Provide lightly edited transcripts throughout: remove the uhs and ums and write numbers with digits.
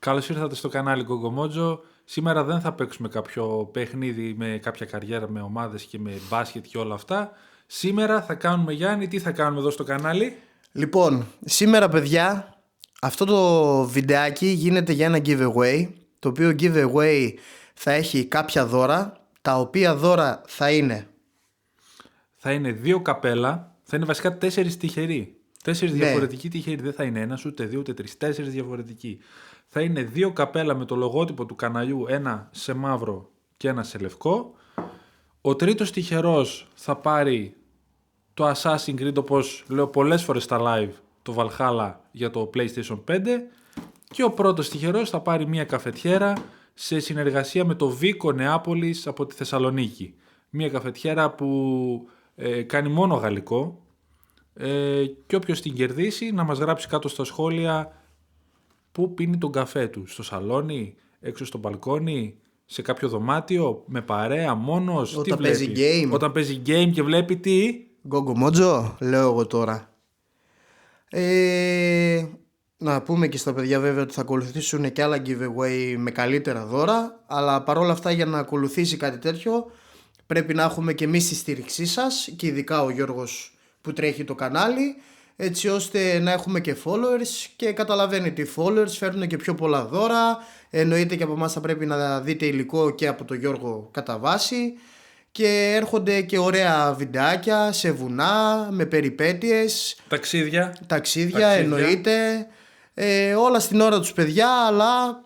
Καλώς ήρθατε στο κανάλι Gogo Mojo. Σήμερα δεν θα παίξουμε κάποιο παιχνίδι με κάποια καριέρα, με ομάδες και με μπάσκετ και όλα αυτά. Σήμερα θα κάνουμε, Γιάννη, τι θα κάνουμε εδώ στο κανάλι? Λοιπόν, σήμερα παιδιά, αυτό το βιντεάκι γίνεται για ένα giveaway, το οποίο giveaway θα έχει κάποια δώρα, τα οποία δώρα θα είναι... Θα είναι 2 καπέλα, θα είναι βασικά 4 τυχεροί. 4 Ναι. διαφορετικοί τυχεροί, δεν θα είναι ένας, ούτε 2, ούτε 3, 4 διαφορετικοί. Θα είναι 2 καπέλα με το λογότυπο του καναλιού, ένα σε μαύρο και ένα σε λευκό. Ο τρίτος τυχερός θα πάρει το Assassin's Creed, όπως λέω πολλές φορές στα live, το Valhalla για το PlayStation 5, και ο πρώτος τυχερός θα πάρει μια καφετιέρα σε συνεργασία με το Vico Νεάπολης από τη Θεσσαλονίκη. Μια καφετιέρα που κάνει μόνο γαλλικό, και όποιος την κερδίσει να μας γράψει κάτω στα σχόλια πού πίνει τον καφέ του, στο σαλόνι, έξω στο μπαλκόνι, σε κάποιο δωμάτιο, με παρέα, μόνος, Όταν τι παίζει βλέπει. game. Όταν παίζει game και βλέπει τι? Gogo Mojo, λέω εγώ τώρα. Να πούμε και στα παιδιά βέβαια ότι θα ακολουθήσουν και άλλα giveaway με καλύτερα δώρα, αλλά παρόλα αυτά για να ακολουθήσει κάτι τέτοιο πρέπει να έχουμε και εμείς τη στήριξή σας, και ειδικά ο Γιώργος που τρέχει το κανάλι, έτσι ώστε να έχουμε και followers, και καταλαβαίνετε οι followers φέρνουν και πιο πολλά δώρα. Εννοείται και από εμάς θα πρέπει να δείτε υλικό και από τον Γιώργο κατά βάση, και έρχονται και ωραία βιντεάκια σε βουνά με περιπέτειες, ταξίδια εννοείται, όλα στην ώρα τους παιδιά, αλλά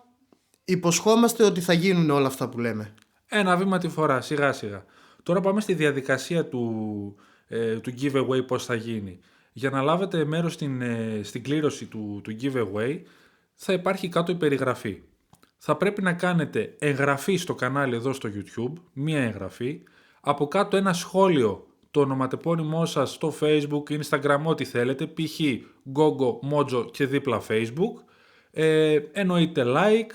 υποσχόμαστε ότι θα γίνουν όλα αυτά που λέμε. Ένα βήμα τη φορά, σιγά σιγά. Τώρα πάμε στη διαδικασία του giveaway, πώς θα γίνει. Για να λάβετε μέρος στην κλήρωση του giveaway θα υπάρχει κάτω η περιγραφή. Θα πρέπει να κάνετε εγγραφή στο κανάλι εδώ στο YouTube, μία εγγραφή, από κάτω ένα σχόλιο, το ονοματεπώνυμό σας στο Facebook, Instagram, ό,τι θέλετε, π.χ. Gogo Mojo και δίπλα Facebook, εννοείται like,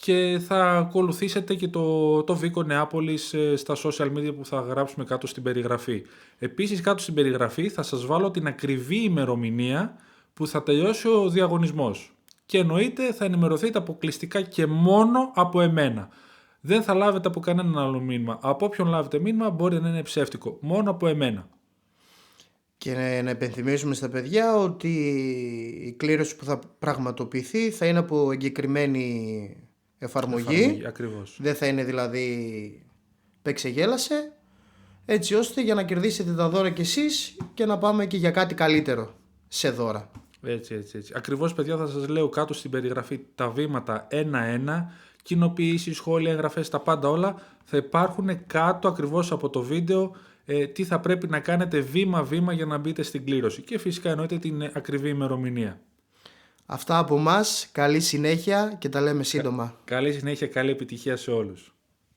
και θα ακολουθήσετε και το Vico Νεάπολης στα social media που θα γράψουμε κάτω στην περιγραφή. Επίσης κάτω στην περιγραφή θα σας βάλω την ακριβή ημερομηνία που θα τελειώσει ο διαγωνισμός. Και εννοείται θα ενημερωθείτε αποκλειστικά και μόνο από εμένα. Δεν θα λάβετε από κανέναν άλλο μήνυμα. Από όποιον λάβετε μήνυμα μπορεί να είναι ψεύτικο. Μόνο από εμένα. Και να υπενθυμίσουμε στα παιδιά ότι η κλήρωση που θα πραγματοποιηθεί θα είναι από εγκεκριμένη εφαρμογή. Ακριβώς. Δεν θα είναι δηλαδή παίξε γέλασε, έτσι ώστε για να κερδίσετε τα δώρα κι εσείς και να πάμε και για κάτι καλύτερο σε δώρα. Έτσι. Ακριβώς, παιδιά, θα σας λέω κάτω στην περιγραφή τα βήματα ένα-ένα, κοινοποιήσεις, σχόλια, εγγραφές, τα πάντα όλα θα υπάρχουν κάτω ακριβώς από το βίντεο, τι θα πρέπει να κάνετε βήμα-βήμα για να μπείτε στην κλήρωση, και φυσικά εννοείται την ακριβή ημερομηνία. Αυτά από μας, καλή συνέχεια και τα λέμε σύντομα. Καλή συνέχεια, καλή επιτυχία σε όλους.